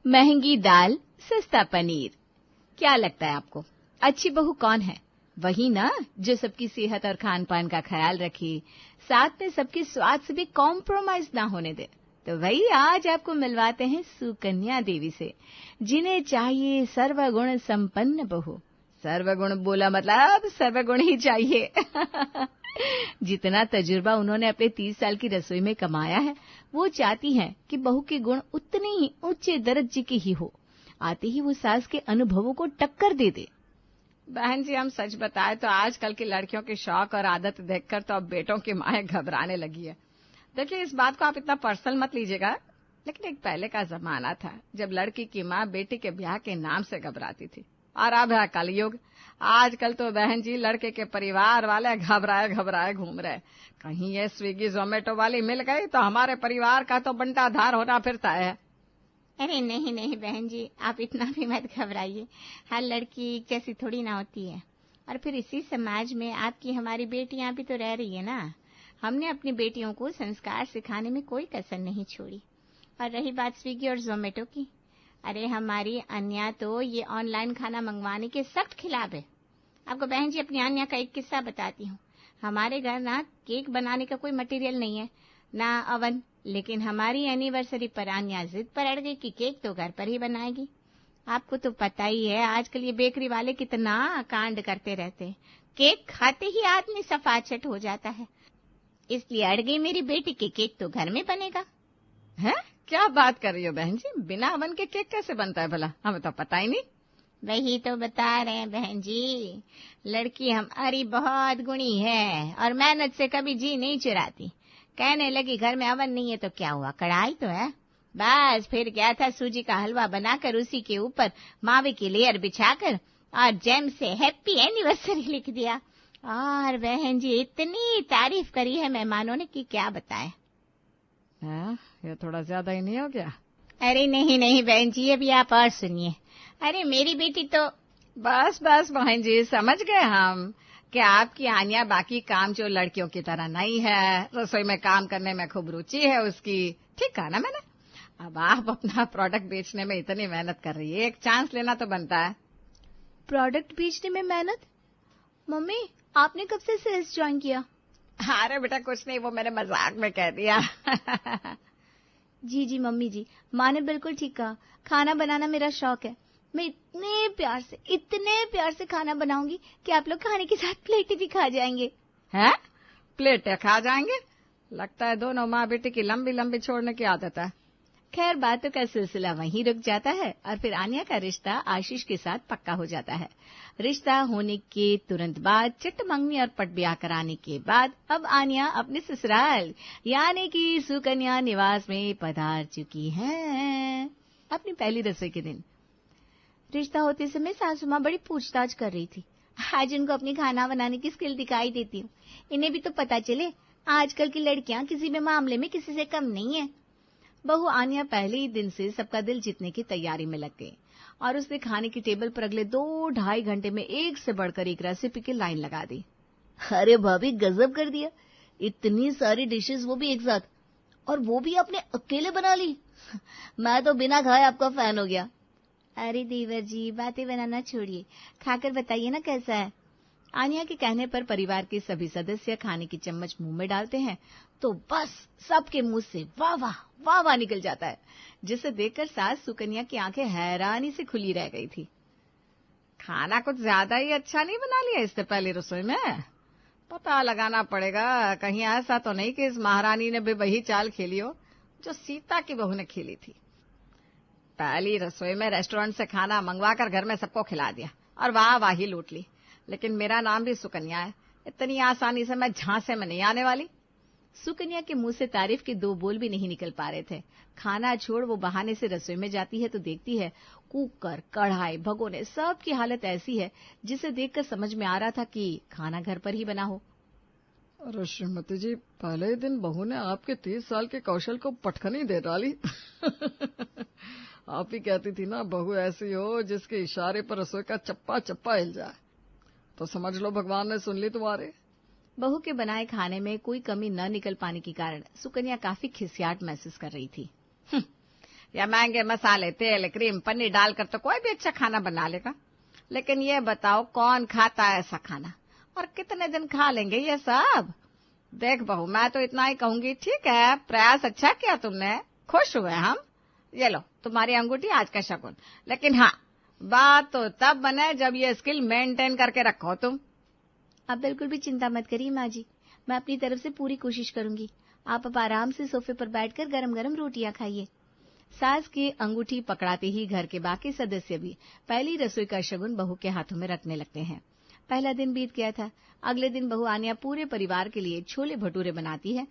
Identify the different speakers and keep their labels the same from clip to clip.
Speaker 1: महंगी दाल, सस्ता पनीर। क्या लगता है आपको, अच्छी बहू कौन है? वही ना जो सबकी सेहत और खान पान का ख्याल रखे, साथ में सबके स्वाद से भी कॉम्प्रोमाइज ना होने दे। तो वही आज आपको मिलवाते हैं सुकन्या देवी से, जिन्हें चाहिए सर्वगुण संपन्न बहू। सर्वगुण बोला मतलब सर्वगुण ही चाहिए। जितना तजुर्बा उन्होंने अपने 30 साल की रसोई में कमाया है, वो चाहती हैं कि बहू के गुण उतने ही ऊंचे दर्जे के ही हो, आते ही वो सास के अनुभवों को टक्कर दे दे।
Speaker 2: बहन जी, हम सच बताए तो आजकल की लड़कियों के शौक और आदत देखकर तो अब बेटों की माएं घबराने लगी है। देखिए, इस बात को आप इतना पर्सनल मत लीजिएगा, लेकिन एक पहले का जमाना था जब लड़की की माँ बेटी के ब्याह के नाम से घबराती थी, और अब है कलयुग। आजकल तो बहन जी लड़के के परिवार वाले घबराए घबराए घूम रहे। कहीं ये स्विगी जोमेटो वाली मिल गई तो हमारे परिवार का तो बंटाधार होना फिर तय है।
Speaker 3: अरे नहीं नहीं बहन जी, आप इतना भी मत घबराइए। हर लड़की एक जैसी थोड़ी ना होती है, और फिर इसी समाज में आपकी हमारी बेटियां भी तो रह रही है ना। हमने अपनी बेटियों को संस्कार सिखाने में कोई कसर नहीं छोड़ी। और रही बात स्विगी और जोमेटो की, अरे हमारी अन्या तो ये ऑनलाइन खाना मंगवाने के सख्त खिलाफ है। आपको बहन जी अपनी अन्या का एक किस्सा बताती हूँ। हमारे घर ना केक बनाने का कोई मटेरियल नहीं है, ना अवन, लेकिन हमारी एनिवर्सरी पर अन्या जिद पर अड़ गई कि केक तो घर पर ही बनाएगी। आपको तो पता ही है आजकल ये बेकरी वाले कितना कांड करते रहते हैं, केक खाते ही आदमी सफाचट हो जाता है। इसलिए अड़ गई मेरी बेटी कि केक तो घर में बनेगा।
Speaker 2: है? क्या बात कर रही हो बहन जी, बिना अवन के केक कैसे बनता है भला? हमें तो पता ही नहीं।
Speaker 3: वही तो बता रहे हैं बहन जी, लड़की हमारी बहुत गुणी है और मेहनत से कभी जी नहीं चुराती। कहने लगी घर में अवन नहीं है तो क्या हुआ, कढ़ाई तो है। बस फिर क्या था, सूजी का हलवा बनाकर उसी के ऊपर मावे की लेयर बिछाकर और जैम से हैप्पी एनिवर्सरी लिख दिया। और बहन जी इतनी तारीफ करी है मेहमानों ने कि क्या बताएं।
Speaker 2: ये थोड़ा ज्यादा ही नहीं हो गया?
Speaker 3: अरे नहीं नहीं बहन जी, अभी आप और सुनिए। अरे मेरी बेटी तो
Speaker 2: बस बस बहन जी, समझ गए हम कि आपकी आन्या बाकी काम जो लड़कियों की तरह नहीं है, रसोई में काम करने में खूब रुचि है उसकी। ठीक कहा ना मैंने? अब आप अपना प्रोडक्ट बेचने में इतनी मेहनत कर रही है, एक चांस लेना तो बनता है।
Speaker 1: प्रोडक्ट बेचने में मेहनत? मम्मी, आपने कब से सेल्स ज्वाइन किया?
Speaker 2: अरे बेटा कुछ नहीं, वो मैंने मजाक में कह दिया।
Speaker 1: जी जी मम्मी जी, माँ ने बिल्कुल ठीक कहा। खाना बनाना मेरा शौक है। मैं इतने प्यार से खाना बनाऊंगी कि आप लोग खाने के साथ प्लेटें भी खा जाएंगे।
Speaker 2: हैं? प्लेटें खा जाएंगे? लगता है दोनों माँ बेटी की लंबी लंबी छोड़ने की आदत है।
Speaker 1: खैर बातों का सिलसिला वहीं रुक जाता है और फिर आन्या का रिश्ता आशीष के साथ पक्का हो जाता है। रिश्ता होने के तुरंत बाद चिट मंगनी और पट ब्याह कराने के बाद अब आन्या अपने ससुराल यानी कि सुकन्या निवास में पधार चुकी है। अपनी पहली रसोई के दिन रिश्ता होते समय सासू माँ बड़ी पूछताछ कर रही थी। आज उनको अपनी खाना बनाने की स्किल दिखाई देती हूँ। इन्हें भी तो पता चले आजकल की लड़कियां किसी भी मामले में किसी से कम नहीं है। बहू आन्या पहले ही दिन से सबका दिल जीतने की तैयारी में लग गई और उसने खाने की टेबल पर अगले 2-2.5 घंटे में एक से बढ़कर एक रेसिपी की लाइन लगा दी। अरे भाभी गजब कर दिया, इतनी सारी डिशेस वो भी एक साथ, और वो भी आपने अकेले बना ली। मैं तो बिना खाए आपका फैन हो गया। अरे देवर जी बातें बनाना छोड़िए, खाकर बताइए ना कैसा है। आन्या के कहने पर परिवार के सभी सदस्य खाने की चम्मच मुंह में डालते हैं तो बस सबके मुंह से वाह वाह वाह वाह निकल जाता है, जिसे देखकर सास सुकन्या की आंखें हैरानी से खुली रह गई थी।
Speaker 2: खाना कुछ ज्यादा ही अच्छा नहीं बना लिया इससे पहले रसोई में? पता लगाना पड़ेगा, कहीं ऐसा तो नहीं कि इस महारानी ने भी वही चाल खेली हो जो सीता की बहू ने खेली थी। पहली रसोई में रेस्टोरेंट से खाना मंगवाकर घर में सबको खिला दिया और वाह वाह ही लूट ली, लेकिन मेरा नाम भी सुकन्या है, इतनी आसानी से मैं झांसे में नहीं आने वाली। सुकन्या के मुंह से तारीफ के 2 बोल भी नहीं निकल पा रहे थे। खाना छोड़ वो बहाने से रसोई में जाती है तो देखती है कुकर, कढ़ाई, भगोने सबकी हालत ऐसी है जिसे देखकर समझ में आ रहा था कि खाना घर पर ही बना हो।
Speaker 4: अरे श्रीमती जी, पहले ही दिन बहू ने आपके 30 साल के कौशल को पटखनी दे डाली। आप ही कहती थी ना बहू ऐसी हो जिसके इशारे पर रसोई का चप्पा चप्पा हिल जाए, तो समझ लो भगवान ने सुन ली तुम्हारे।
Speaker 1: बहू के बनाए खाने में कोई कमी न निकल पाने के कारण सुकन्या काफी खिसियाट महसूस कर रही थी।
Speaker 2: या महंगे मसाले, तेल, क्रीम, पनीर डालकर तो कोई भी अच्छा खाना बना लेगा। लेकिन ये बताओ कौन खाता है ऐसा खाना, और कितने दिन खा लेंगे ये सब? देख बहू, मैं तो इतना ही कहूंगी, ठीक है प्रयास अच्छा किया तुमने, खुश हुए हम। ये लो तुम्हारी अंगूठी, आज का शगुन। लेकिन हाँ, बात तो तब बने जब ये स्किल मेंटेन करके रखो तुम।
Speaker 1: आप बिल्कुल भी चिंता मत करिए माँ जी, मैं अपनी तरफ से पूरी कोशिश करूंगी। आप अब आराम से सोफे पर बैठकर गरम गरम रोटियां खाइए। सास की अंगूठी पकड़ाते ही घर के बाकी सदस्य भी पहली रसोई का शगुन बहू के हाथों में रखने लगते हैं। पहला दिन बीत गया था। अगले दिन बहू आन्या पूरे परिवार के लिए छोले भटूरे बनाती है,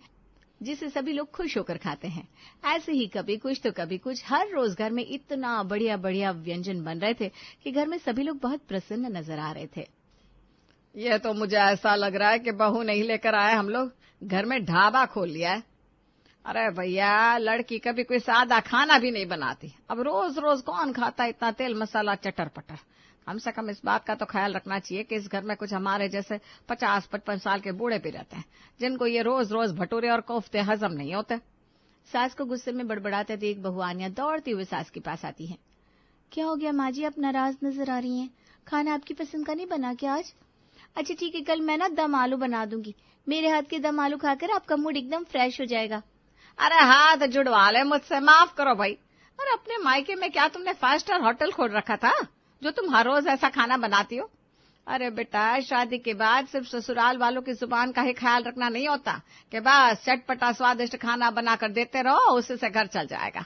Speaker 1: जिसे सभी लोग खुश होकर खाते हैं। ऐसे ही कभी कुछ तो कभी कुछ हर रोज घर में इतना बढ़िया बढ़िया व्यंजन बन रहे थे कि घर में सभी लोग बहुत प्रसन्न नजर आ रहे थे।
Speaker 2: ये तो मुझे ऐसा लग रहा है कि बहू नहीं लेकर आए, हम लोग घर में ढाबा खोल लिया है। अरे भैया, लड़की कभी कोई सादा खाना भी नहीं बनाती, अब रोज रोज कौन खाता इतना तेल मसाला चटर पटर। कम से कम इस बात का तो ख्याल रखना चाहिए कि इस घर में कुछ हमारे जैसे 50-55 साल के बूढ़े भी रहते हैं, जिनको ये रोज रोज भटूरे और कोफ्ते हजम नहीं होते।
Speaker 1: सास को गुस्से में बड़बड़ाते देख बहू आन्या दौड़ती हुए सास के पास आती है। क्या हो गया माँ जी, आप नाराज नजर आ रही हैं? खाना आपकी पसंद का नहीं बना क्या आज? अच्छा ठीक है, कल मैं ना दम आलू बना दूंगी। मेरे हाथ के दम आलू खाकर आपका मूड एकदम फ्रेश हो जाएगा।
Speaker 2: अरे हाथ जुड़वा ले मुझसे, माफ करो भाई। और अपने मायके में क्या तुमने 5 स्टार होटल खोल रखा था जो तुम हर रोज ऐसा खाना बनाती हो? अरे बेटा, शादी के बाद सिर्फ ससुराल वालों की जुबान का ही ख्याल रखना नहीं होता कि बस चटपटा स्वादिष्ट खाना बनाकर देते रहो, उसी से घर चल जाएगा।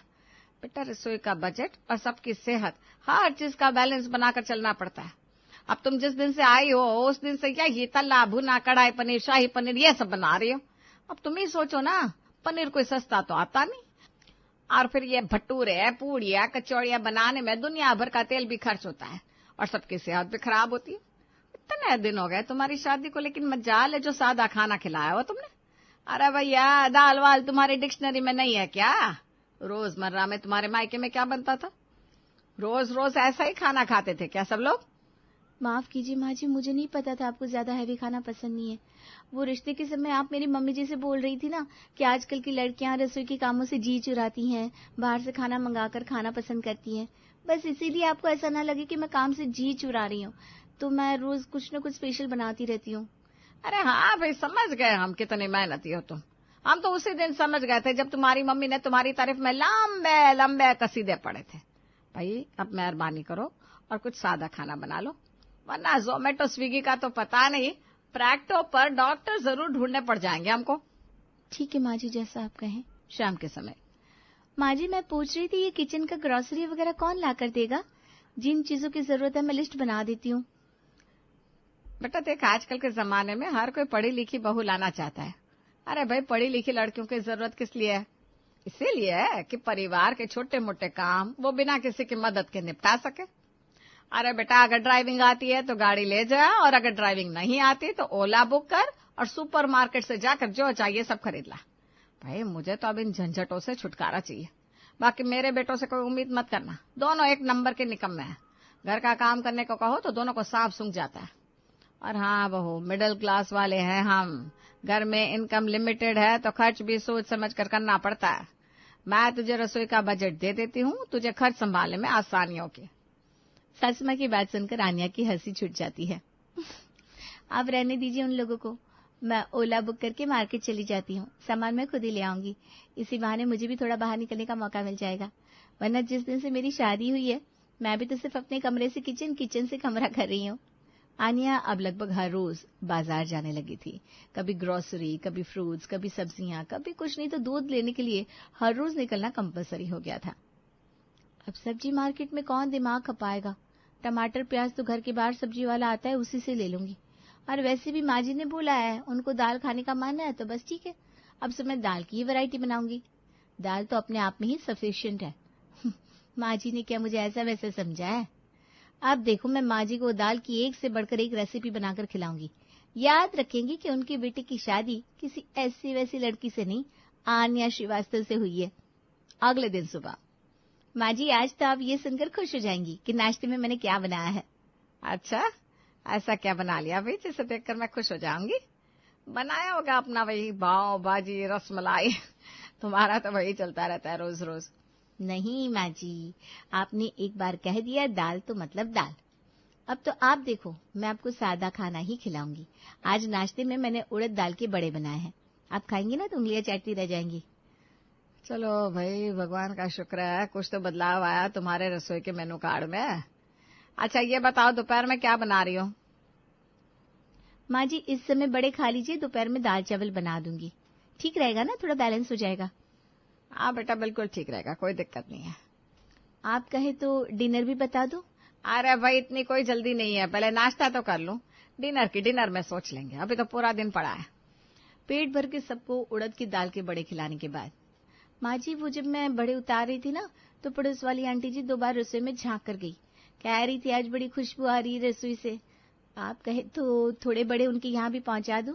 Speaker 2: बेटा, रसोई का बजट और सबकी सेहत, हर चीज का बैलेंस बनाकर चलना पड़ता है। अब तुम जिस दिन से आई हो उस दिन से क्या ये तल्ला भुना, कढ़ाई पनीर, शाही पनीर ये सब बना रही हो। अब तुम ही सोचो ना, पनीर कोई सस्ता तो आता नहीं, और फिर ये भटूरे, पूड़ियां, कचौड़ियां बनाने में दुनिया भर का तेल भी खर्च होता है और सबकी सेहत भी खराब होती है। इतने दिन हो गए तुम्हारी शादी को, लेकिन मजाल है जो सादा खाना खिलाया हो तुमने। अरे भैया, दाल वाल तुम्हारी डिक्शनरी में नहीं है क्या? रोजमर्रा में तुम्हारे मायके में क्या बनता था? रोज रोज ऐसा ही खाना खाते थे क्या सब लोग?
Speaker 1: माफ कीजिए माँ जी, मुझे नहीं पता था आपको ज्यादा हैवी खाना पसंद नहीं है। वो रिश्ते के समय आप मेरी मम्मी जी से बोल रही थी ना कि आजकल की लड़कियां रसोई के कामों से जी चुराती हैं, बाहर से खाना मंगाकर खाना पसंद करती हैं। बस इसीलिए आपको ऐसा ना लगे कि मैं काम से जी चुरा रही हूँ, तो मैं रोज कुछ न कुछ स्पेशल बनाती रहती हूँ।
Speaker 2: अरे हाँ भाई, समझ गए हम कितनी मेहनती हो तुम। हम तो उसी दिन समझ गए थे जब तुम्हारी मम्मी ने तुम्हारी तारीफ में लंबे लंबे कसीदे पड़े थे। भाई अब मेहरबानी करो और कुछ सादा खाना बना लो, वरना जोमेटो स्विगी का तो पता नहीं, प्रैक्टो पर डॉक्टर जरूर ढूंढने पड़ जाएंगे हमको।
Speaker 1: ठीक है माँ जी, जैसा आप कहें।
Speaker 2: शाम के समय।
Speaker 1: माँ जी, मैं पूछ रही थी ये किचन का ग्रोसरी वगैरह कौन ला कर देगा? जिन चीजों की जरूरत है मैं लिस्ट बना देती हूँ।
Speaker 2: बेटा देख, आजकल के जमाने में हर कोई पढ़ी लिखी बहू लाना चाहता है। अरे भाई, पढ़ी लिखी लड़कियों की जरूरत किस लिए है? इसीलिए है कि परिवार के छोटे मोटे काम वो बिना किसी की मदद के निपटा सके। अरे बेटा, अगर ड्राइविंग आती है तो गाड़ी ले जा, और अगर ड्राइविंग नहीं आती तो ओला बुक कर और सुपरमार्केट से जाकर जो चाहिए सब खरीद ला। भाई मुझे तो अब इन झंझटों से छुटकारा चाहिए। बाकी मेरे बेटों से कोई उम्मीद मत करना, दोनों एक नंबर के निकम्मे हैं। घर का काम करने को कहो तो दोनों को सांप सूंघ जाता है। और हाँ बहू, मिडिल क्लास वाले हैं हम, घर में इनकम लिमिटेड है तो खर्च भी सोच समझ कर करना पड़ता है। मैं तुझे रसोई का बजट दे देती हूँ, तुझे खर्च संभालने में आसानी होगी।
Speaker 1: सासू माँ की बात सुनकर आन्या की हंसी छूट जाती है। आप रहने दीजिए उन लोगों को, मैं ओला बुक करके मार्केट चली जाती हूँ, सामान मैं खुद ही ले आऊंगी। इसी बहाने मुझे भी थोड़ा बाहर निकलने का मौका मिल जाएगा, वरना जिस दिन से मेरी शादी हुई है मैं भी तो सिर्फ अपने कमरे से किचन, किचन से कमरा कर रही हूँ। आन्या अब लगभग हर रोज बाजार जाने लगी थी। कभी ग्रोसरी, कभी फ्रूट्स, कभी सब्जियां, कभी कुछ नहीं तो दूध लेने के लिए हर रोज निकलना कंपलसरी हो गया था। अब सब्जी मार्केट में कौन दिमाग खपाएगा? टमाटर प्याज तो घर के बाहर सब्जी वाला आता है, उसी से ले लूंगी। और वैसे भी माँ जी ने बोला है उनको दाल खाने का मन है, तो बस ठीक है, अब से मैं दाल की ही वैरायटी बनाऊंगी। दाल तो अपने आप में ही सफिशिएंट है। माँ जी ने क्या मुझे ऐसा वैसा समझा है? अब देखो, मैं माँ जी को दाल की एक से बढ़कर एक रेसिपी बनाकर खिलाऊंगी। याद रखेंगी कि उनकी बेटी की शादी किसी ऐसी वैसी लड़की से नहीं, आन्या श्रीवास्तव से हुई है। अगले दिन सुबह, माँ जी आज तो आप ये सुनकर खुश हो जाएंगी कि नाश्ते में मैंने क्या बनाया है।
Speaker 2: अच्छा, ऐसा क्या बना लिया भाई जिसे देखकर मैं खुश हो जाऊंगी? बनाया होगा अपना वही पाव भाजी, रसमलाई। तुम्हारा तो वही चलता रहता है रोज रोज।
Speaker 1: नहीं माँ जी, आपने एक बार कह दिया दाल तो मतलब दाल। अब तो आप देखो, मैं आपको सादा खाना ही खिलाऊंगी। आज नाश्ते में मैंने उड़द दाल के बड़े बनाए हैं, आप खाएंगी ना तो उंगलियां चाटती रह जाएंगी।
Speaker 2: चलो भाई, भगवान का शुक्र है कुछ तो बदलाव आया तुम्हारे रसोई के मेनू कार्ड में। अच्छा ये बताओ दोपहर में क्या बना रही हो?
Speaker 1: माँ जी इस समय बड़े खा लीजिए, दोपहर में दाल चावल बना दूंगी। ठीक रहेगा ना, थोड़ा बैलेंस हो जाएगा।
Speaker 2: हाँ बेटा, बिल्कुल ठीक रहेगा, कोई दिक्कत नहीं है।
Speaker 1: आप कहे तो डिनर भी बता दो।
Speaker 2: अरे भाई इतनी कोई जल्दी नहीं है, पहले नाश्ता तो कर लूं, डिनर में सोच लेंगे, अभी तो पूरा दिन पड़ा है।
Speaker 1: पेट भर के सबको उड़द की दाल के बड़े खिलाने के बाद माँ जी वो जब मैं बड़े उतार रही थी ना, तो पड़ोस वाली आंटी जी 2 बार रसोई में झांक कर गई। कह रही थी आज बड़ी खुशबू आ रही है रसोई से। आप कहे तो थोड़े बड़े उनके यहाँ भी पहुंचा दूं।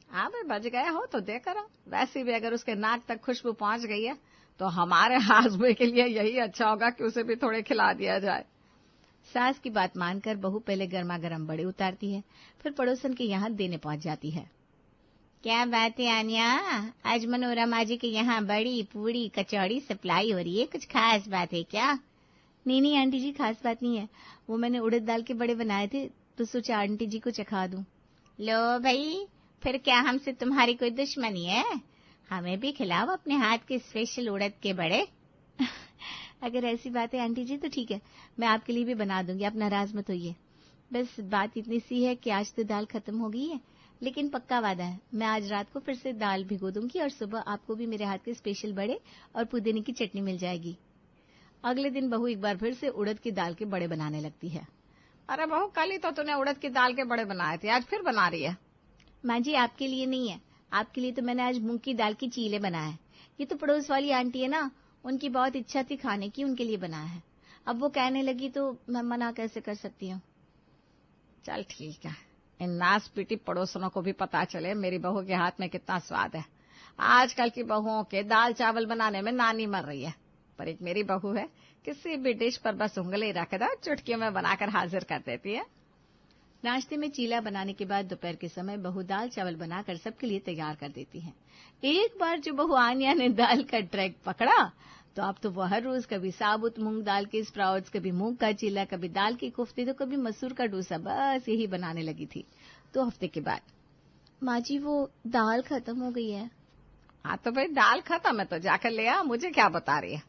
Speaker 2: हाँ भाई, बच गया हो तो देकर आओ। वैसे भी अगर उसके नाक तक खुशबू पहुंच गई है तो हमारे हाजमे के लिए यही अच्छा होगा कि उसे भी थोड़े खिला दिया जाए।
Speaker 1: सास की बात मानकर बहू पहले गर्मा गर्म बड़े उतारती है, फिर पड़ोसन के यहाँ देने पहुंच जाती है।
Speaker 3: क्या बात है आन्या, आज मनोरमा जी के यहाँ बड़ी पूड़ी कचौड़ी सप्लाई हो रही है, कुछ खास बात है क्या?
Speaker 1: नहीं आंटी जी, खास बात नहीं है। वो मैंने उड़द दाल के बड़े बनाए थे तो सोचा आंटी जी को चखा दूं।
Speaker 3: लो भाई, फिर क्या हमसे तुम्हारी कोई दुश्मनी है? हमें भी खिलाओ अपने हाथ के स्पेशल उड़द के बड़े।
Speaker 1: अगर ऐसी बात है आंटी जी तो ठीक है, मैं आपके लिए भी बना दूंगी, आप नाराज मत होइए। बस बात इतनी सी है कि आज तो दाल खत्म हो गई है, लेकिन पक्का वादा है मैं आज रात को फिर से दाल भिगो दूंगी और सुबह आपको भी मेरे हाथ के स्पेशल बड़े और पुदीने की चटनी मिल जाएगी। अगले दिन बहू एक बार फिर से उड़द की दाल के बड़े बनाने लगती है।
Speaker 2: अरे बहू, कल ही तो तूने उड़द की दाल के बड़े बनाए थे, आज फिर बना रही है?
Speaker 1: माँ जी आपके लिए नहीं है, आपके लिए तो मैंने आज मूंग की दाल की चीले बनाए हैं। ये तो पड़ोस वाली आंटी है ना, उनकी बहुत इच्छा थी खाने की, उनके लिए बनाया है। अब वो कहने लगी तो मैं मना कैसे कर सकती हूँ।
Speaker 2: चल ठीक है, इन नास पीटी पड़ोसनों को भी पता चले मेरी बहू के हाथ में कितना स्वाद है। आजकल की बहुओं के दाल चावल बनाने में नानी मर रही है, पर एक मेरी बहू है, किसी भी डिश पर बस उंगली रख दो, चुटकियों में बनाकर हाजिर कर देती है।
Speaker 1: नाश्ते में चीला बनाने के बाद दोपहर के समय बहू दाल चावल बनाकर सबके लिए तैयार कर देती है। एक बार जो बहू आन्या ने दाल का ट्रैक पकड़ा तो अब तो वो हर रोज कभी साबुत मूंग दाल के स्प्राउट्स, कभी मूंग का चीला, कभी दाल की कोफ्ते, तो कभी मसूर का डोसा, बस यही बनाने लगी थी। 2 हफ्ते के बाद माँ जी वो दाल खत्म हो गई है।
Speaker 2: हाँ तो भाई दाल खत्म है तो जाकर ले आ, मुझे क्या बता रही है।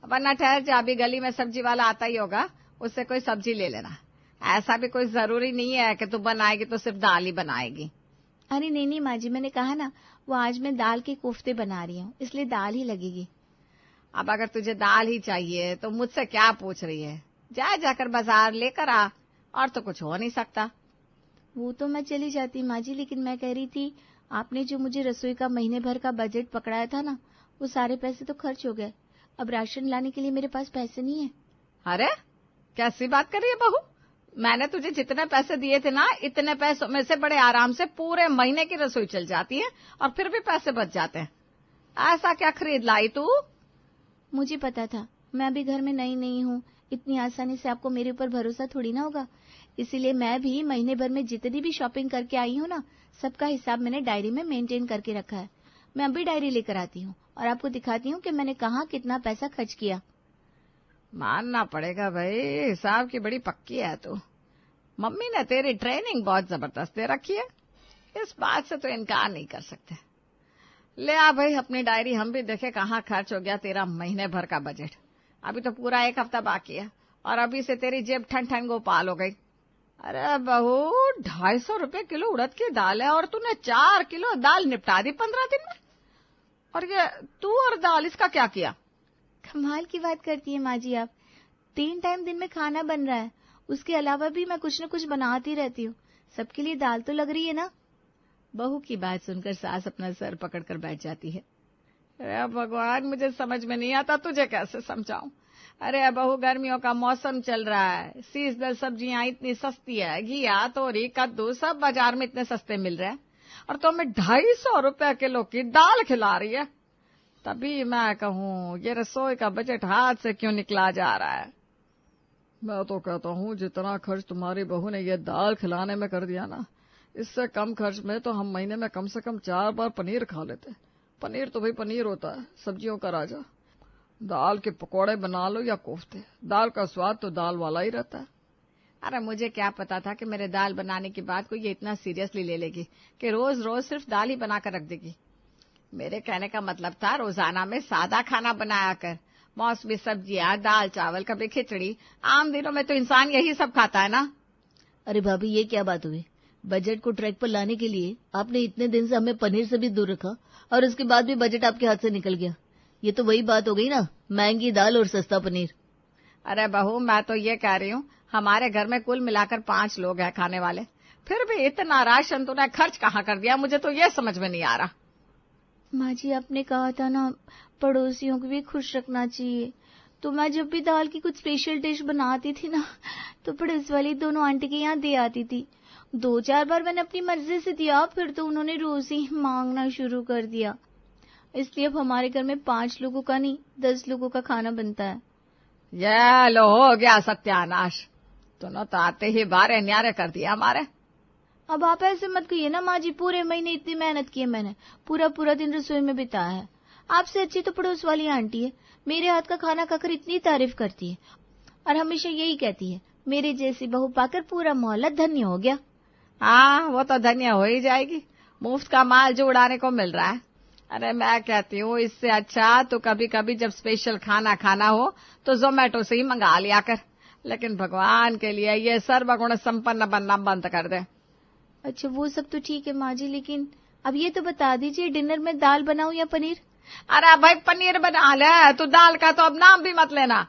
Speaker 2: वरना ठहर जा, अभी गली में सब्जी वाला आता ही होगा, उससे कोई सब्जी ले लेना। ऐसा भी कोई जरूरी नहीं है कि तू बनाएगी तो सिर्फ दाल ही बनाएगी।
Speaker 1: अरे नहीं माँ जी, मैंने कहा ना वो आज मैं दाल के कोफ्ते बना रही हूँ, इसलिए दाल ही लगेगी।
Speaker 2: अब अगर तुझे दाल ही चाहिए तो मुझसे क्या पूछ रही है? जाकर बाजार लेकर आ, और तो कुछ हो नहीं सकता।
Speaker 1: वो तो मैं चली जाती माँ जी, लेकिन मैं कह रही थी आपने जो मुझे रसोई का महीने भर का बजट पकड़ाया था ना, वो सारे पैसे तो खर्च हो गए। अब राशन लाने के लिए मेरे पास पैसे नहीं है।
Speaker 2: अरे कैसी बात कर रही है बहू, मैंने तुझे जितने पैसे दिए थे ना, इतने पैसों में से बड़े आराम से पूरे महीने की रसोई चल जाती है और फिर भी पैसे बच जाते हैं। ऐसा क्या खरीद लाई तू?
Speaker 1: मुझे पता था, मैं अभी घर में नई हूँ, इतनी आसानी से आपको मेरे ऊपर भरोसा थोड़ी ना होगा, इसीलिए मैं भी महीने भर में जितनी भी शॉपिंग करके आई हूँ ना, सबका हिसाब मैंने डायरी में मेंटेन करके रखा है। मैं अभी डायरी लेकर आती हूँ और आपको दिखाती हूँ कि मैंने कहाँ कितना पैसा खर्च किया।
Speaker 2: मानना पड़ेगा भाई, हिसाब की बड़ी पक्की है तू। मम्मी ने तेरी ट्रेनिंग बहुत जबरदस्त दे रखी है, इस बात से तो इनकार नहीं कर सकते। ले आ भाई अपनी डायरी, हम भी देखे कहाँ खर्च हो गया तेरा महीने भर का बजट। अभी तो पूरा 1 हफ्ता बाकी है और अभी से तेरी जेब ठन ठन गोपाल हो गई। अरे बहू, 250 रुपए किलो उड़द की दाल है और तूने 4 किलो दाल निपटा दी 15 दिन में। और ये तू और दाल, इसका क्या किया?
Speaker 1: कमाल की बात करती है माँ जी आप। 3 टाइम दिन में खाना बन रहा है, उसके अलावा भी मैं कुछ न कुछ बनाती रहती हूँ, सबके लिए दाल तो लग रही है ना। बहू की बात सुनकर सास अपना सर पकड़कर बैठ जाती है।
Speaker 2: अरे भगवान, मुझे समझ में नहीं आता, तुझे कैसे समझाऊं। अरे बहू, गर्मियों का मौसम चल रहा है, सीजनल सब्जियां इतनी सस्ती है, घिया, तोरी, कद्दू सब बाजार में इतने सस्ते मिल रहे हैं, और तो मैं 250 रुपए किलो की दाल खिला रही है। तभी मैं कहूँ ये रसोई का बजट हाथ से क्यों निकला जा रहा है।
Speaker 4: मैं तो कहता हूँ जितना खर्च तुम्हारी बहू ने ये दाल खिलाने में कर दिया ना, इससे कम खर्च में तो हम महीने में कम से कम 4 बार पनीर खा लेते। पनीर तो भाई पनीर होता है, सब्जियों का राजा। दाल के पकौड़े बना लो या कोफ्ते, दाल का स्वाद तो दाल वाला ही रहता है।
Speaker 2: अरे मुझे क्या पता था कि मेरे दाल बनाने के बाद कोई ये इतना सीरियसली ले लेगी कि रोज रोज सिर्फ दाल ही बनाकर रख देगी। मेरे कहने का मतलब था रोजाना में सादा खाना बनाया कर, मौसमी सब्जियां, दाल चावल, कभी खिचड़ी। आम दिनों में तो इंसान यही सब खाता है ना।
Speaker 1: अरे भाभी, ये क्या बात हुई? बजट को ट्रैक पर लाने के लिए आपने इतने दिन से हमें पनीर से भी दूर रखा और उसके बाद भी बजट आपके हाथ से निकल गया। ये तो वही बात हो गई ना, महंगी दाल और सस्ता पनीर।
Speaker 2: अरे बहू, मैं तो ये कह रही हूँ, हमारे घर में कुल मिलाकर 5 लोग हैं खाने वाले, फिर भी इतना राशन तूने खर्च कहाँ कर दिया? मुझे तो ये समझ में नहीं आ रहा।
Speaker 3: माँ जी, आपने कहा था ना पड़ोसियों को भी खुश रखना चाहिए, तो मैं जब भी दाल की कुछ स्पेशल डिश बनाती थी ना, तो पड़ोस वाली दोनों आंटी के यहाँ दे आती थी। 2-4 बार मैंने अपनी मर्जी से दिया, फिर तो उन्होंने रोज ही मांगना शुरू कर दिया। इसलिए अब हमारे घर में 5 लोगों का नहीं 10 लोगों का खाना बनता है।
Speaker 2: ये लो, हो गया सत्यानाश। दोनों तो आते ही बारे न्यारे कर दिया हमारे।
Speaker 3: अब आप ऐसे मत कहिए ना माँ जी, पूरे महीने इतनी मेहनत की है मैंने, पूरा दिन रसोई में बिताया है। आपसे अच्छी तो पड़ोस वाली आंटी है, मेरे हाथ का खाना खाकर इतनी तारीफ करती है और हमेशा यही कहती है, मेरे जैसी बहू पाकर पूरा मोहल्ला धन्य हो गया।
Speaker 2: हाँ, वो तो धन्य हो ही जाएगी, मुफ्त का माल जो उड़ाने को मिल रहा है। अरे मैं कहती हूँ, इससे अच्छा तो कभी कभी जब स्पेशल खाना खाना हो तो जोमेटो से ही मंगा लिया कर। लेकिन भगवान के लिए ये सर्वगुण संपन्न बनना बंद कर दे।
Speaker 3: अच्छा, वो सब तो ठीक है माँ जी, लेकिन अब ये तो बता दीजिए, डिनर में दाल बनाऊं या पनीर?
Speaker 2: अरे भाई, पनीर बना ले, तू दाल का तो अब नाम भी मत लेना।